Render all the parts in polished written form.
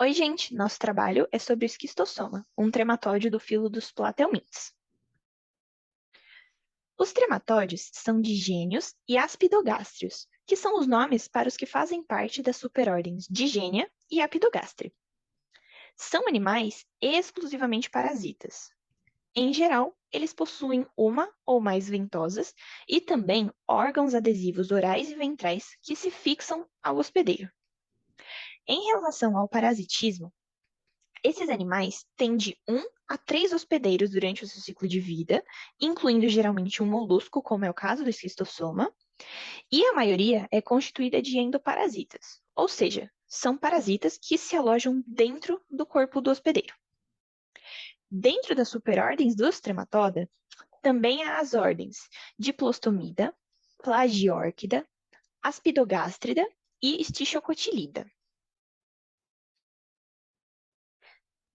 Oi, gente! Nosso trabalho é sobre o esquistossoma, um trematóide do filo dos platelmintes. Os trematóides são digênios e aspidogástrios, que são os nomes para os que fazem parte das superordens Digênia e Apidogastria. São animais exclusivamente parasitas. Em geral, eles possuem uma ou mais ventosas e também órgãos adesivos orais e ventrais que se fixam ao hospedeiro. Em relação ao parasitismo, esses animais têm de 1 a 3 hospedeiros durante o seu ciclo de vida, incluindo geralmente um molusco, como é o caso do esquistossoma, e a maioria é constituída de endoparasitas, ou seja, são parasitas que se alojam dentro do corpo do hospedeiro. Dentro das superordens dos trematoda, também há as ordens Diplostomida, Plagiórquida, Aspidogástrida e Stichocotilida.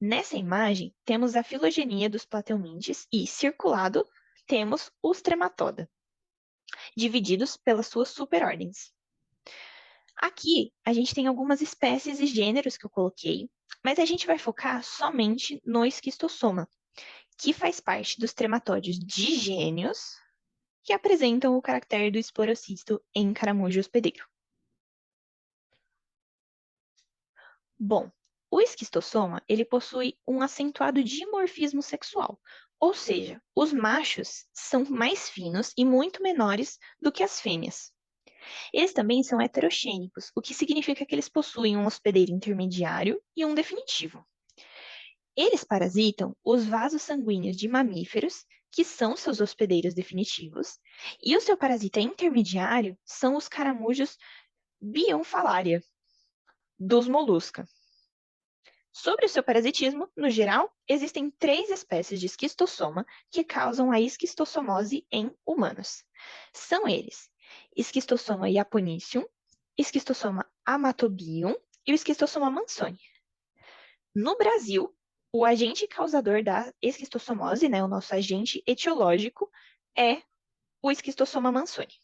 Nessa imagem, temos a filogenia dos platelmintes e, circulado, temos os trematoda, divididos pelas suas superordens. Aqui, a gente tem algumas espécies e gêneros que eu coloquei, mas a gente vai focar somente no esquistossoma, que faz parte dos trematóides digênios, que apresentam o caractere do esporocisto em caramujo hospedeiro. Bom, o esquistossoma, ele possui um acentuado dimorfismo sexual, ou seja, os machos são mais finos e muito menores do que as fêmeas. Eles também são heterogênicos, o que significa que eles possuem um hospedeiro intermediário e um definitivo. Eles parasitam os vasos sanguíneos de mamíferos, que são seus hospedeiros definitivos, e o seu parasita intermediário são os caramujos Bionfalaria, dos molusca. Sobre o seu parasitismo, no geral, existem 3 espécies de esquistossoma que causam a esquistossomose em humanos. São eles: esquistossoma japonicum, esquistossoma amatobium e o esquistossoma mansoni. No Brasil, o agente causador da esquistossomose, né, o nosso agente etiológico, é o esquistossoma mansoni.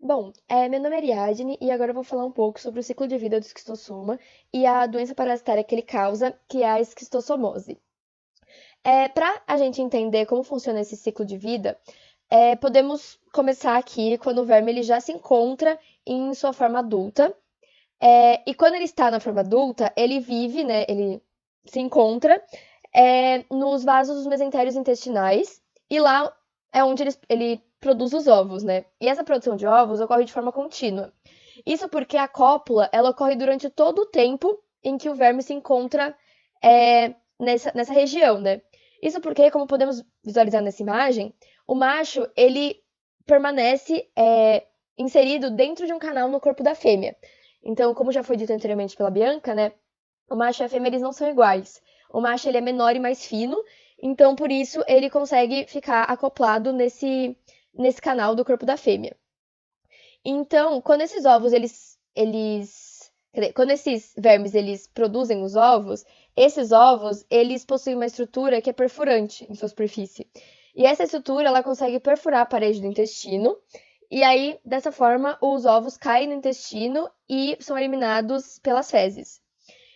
Bom, meu nome é Ariadne e agora eu vou falar um pouco sobre o ciclo de vida do esquistossoma e a doença parasitária que ele causa, que é a esquistossomose. Para a gente entender como funciona esse ciclo de vida, podemos começar aqui quando o verme ele já se encontra em sua forma adulta. E quando ele está na forma adulta, ele vive, né? Ele se encontra nos vasos dos mesentérios intestinais e lá é onde ele produz os ovos, né? E essa produção de ovos ocorre de forma contínua. Isso porque a cópula ela ocorre durante todo o tempo em que o verme se encontra nessa região, né? Isso porque, como podemos visualizar nessa imagem, o macho ele permanece inserido dentro de um canal no corpo da fêmea. Então, como já foi dito anteriormente pela Bianca, né? O macho e a fêmea eles não são iguais. O macho ele é menor e mais fino, então por isso ele consegue ficar acoplado nesse canal do corpo da fêmea. Então, quando esses ovos quando esses vermes eles produzem os ovos, esses ovos eles possuem uma estrutura que é perfurante em sua superfície. E essa estrutura ela consegue perfurar a parede do intestino. E aí, dessa forma, os ovos caem no intestino e são eliminados pelas fezes.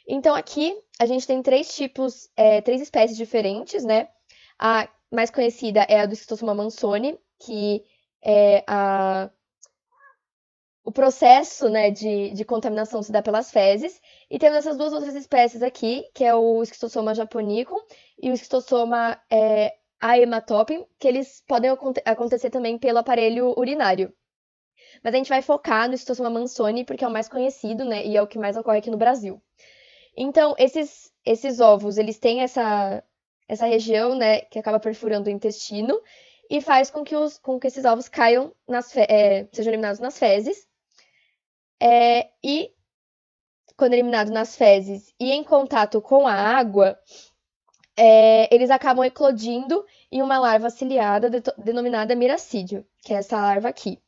Então, aqui a gente tem 3 tipos, 3 espécies diferentes, né? A mais conhecida é a do Schistosoma mansoni, que é o processo, né, de contaminação se dá pelas fezes. E temos essas 2 outras espécies aqui, que é o Schistosoma japonicum e o Schistosoma haematopum, que eles podem acontecer também pelo aparelho urinário. Mas a gente vai focar no Schistosoma mansoni, porque é o mais conhecido, né, e é o que mais ocorre aqui no Brasil. Então, esses ovos, eles têm essa região, né, que acaba perfurando o intestino e faz com que esses ovos caiam, sejam eliminados nas fezes. E quando eliminado nas fezes e em contato com a água, eles acabam eclodindo em uma larva ciliada denominada miracídio, que é essa larva aqui.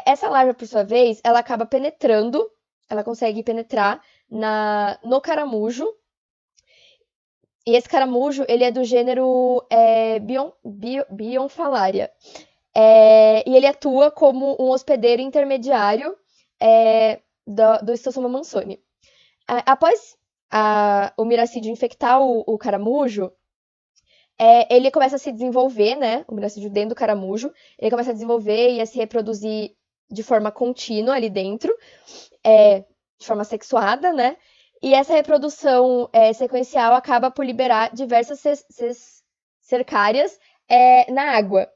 Essa larva, por sua vez, ela acaba penetrando, ela consegue penetrar no caramujo. E esse caramujo, ele é do gênero Bionfalaria. E ele atua como um hospedeiro intermediário do Schistosoma mansoni. Após o miracídio infectar o caramujo, ele começa a se desenvolver, né? O miracídio dentro do caramujo. Ele começa a desenvolver e a se reproduzir de forma contínua ali dentro, de forma sexuada, né? E essa reprodução sequencial acaba por liberar diversas cercárias na água.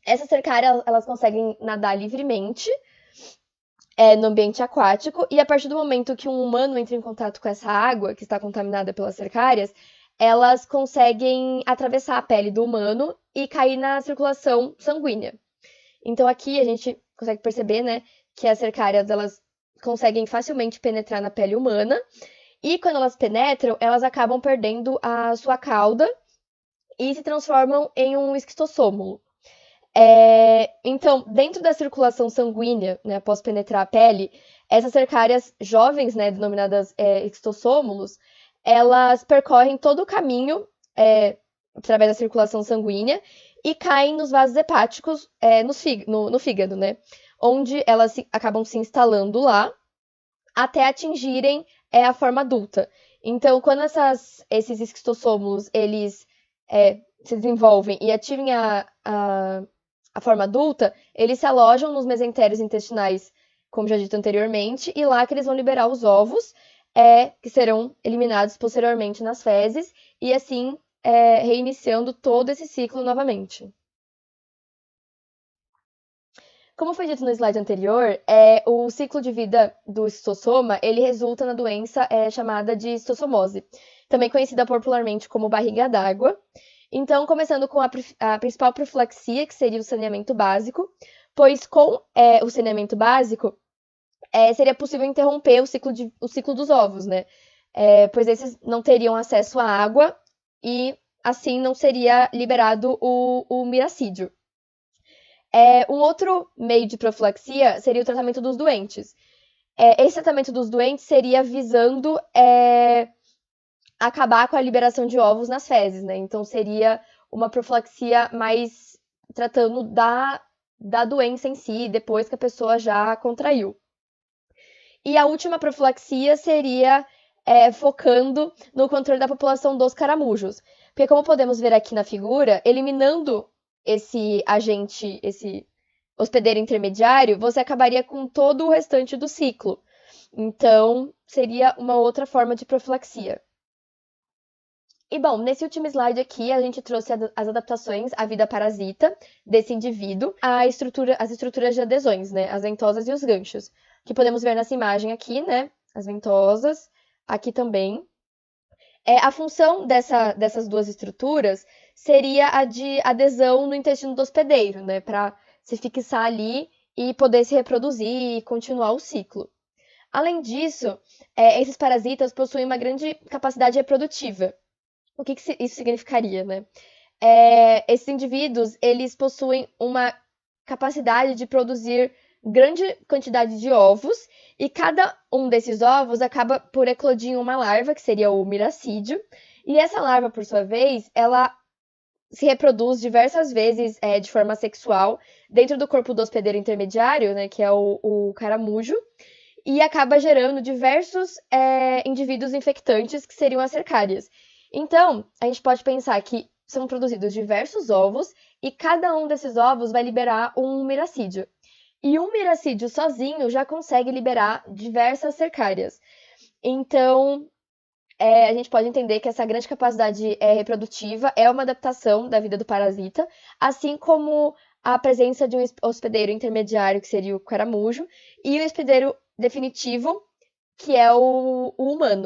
Essas cercárias, elas conseguem nadar livremente no ambiente aquático, e a partir do momento que um humano entra em contato com essa água, que está contaminada pelas cercárias, elas conseguem atravessar a pele do humano e cair na circulação sanguínea. Então aqui a gente consegue perceber, né, que as cercárias, elas conseguem facilmente penetrar na pele humana, e quando elas penetram, elas acabam perdendo a sua cauda e se transformam em um esquistossômulo. Então, dentro da circulação sanguínea, né, após penetrar a pele, essas cercárias jovens, né, denominadas esquistossômulos, elas percorrem todo o caminho através da circulação sanguínea e caem nos vasos hepáticos no fígado, né, onde elas acabam se instalando lá até atingirem a forma adulta. Então, quando esses esquistossômulos eles se desenvolvem e atingem a forma adulta, eles se alojam nos mesentérios intestinais, como já dito anteriormente, e lá que eles vão liberar os ovos, que serão eliminados posteriormente nas fezes, e assim reiniciando todo esse ciclo novamente. Como foi dito no slide anterior, o ciclo de vida do esquistossoma, ele resulta na doença chamada de esquistossomose, também conhecida popularmente como barriga d'água. Então, começando com a principal profilaxia, que seria o saneamento básico, pois com o saneamento básico, seria possível interromper o ciclo dos ovos, né? Pois esses não teriam acesso à água e, assim, não seria liberado o miracídio. Um outro meio de profilaxia seria o tratamento dos doentes. Esse tratamento dos doentes seria visando acabar com a liberação de ovos nas fezes, né? Então seria uma profilaxia mais tratando da doença em si, depois que a pessoa já contraiu. E a última profilaxia seria focando no controle da população dos caramujos. Porque como podemos ver aqui na figura, eliminando esse agente, esse hospedeiro intermediário, você acabaria com todo o restante do ciclo. Então, seria uma outra forma de profilaxia. E bom, nesse último slide aqui, a gente trouxe as adaptações à vida parasita desse indivíduo, as estruturas de adesões, né? As ventosas e os ganchos, que podemos ver nessa imagem aqui, né? As ventosas, aqui também. A função dessas duas estruturas seria a de adesão no intestino do hospedeiro, né? Para se fixar ali e poder se reproduzir e continuar o ciclo. Além disso, esses parasitas possuem uma grande capacidade reprodutiva. O que isso significaria, né? Esses indivíduos, eles possuem uma capacidade de produzir grande quantidade de ovos, e cada um desses ovos acaba por eclodir em uma larva, que seria o miracídio, e essa larva, por sua vez, ela se reproduz diversas vezes de forma sexual dentro do corpo do hospedeiro intermediário, né, que é o caramujo, e acaba gerando diversos indivíduos infectantes, que seriam as cercárias. Então, a gente pode pensar que são produzidos diversos ovos e cada um desses ovos vai liberar um miracídio. E um miracídio sozinho já consegue liberar diversas cercárias. Então, a gente pode entender que essa grande capacidade reprodutiva é uma adaptação da vida do parasita, assim como a presença de um hospedeiro intermediário, que seria o caramujo, e o hospedeiro definitivo, que é o humano.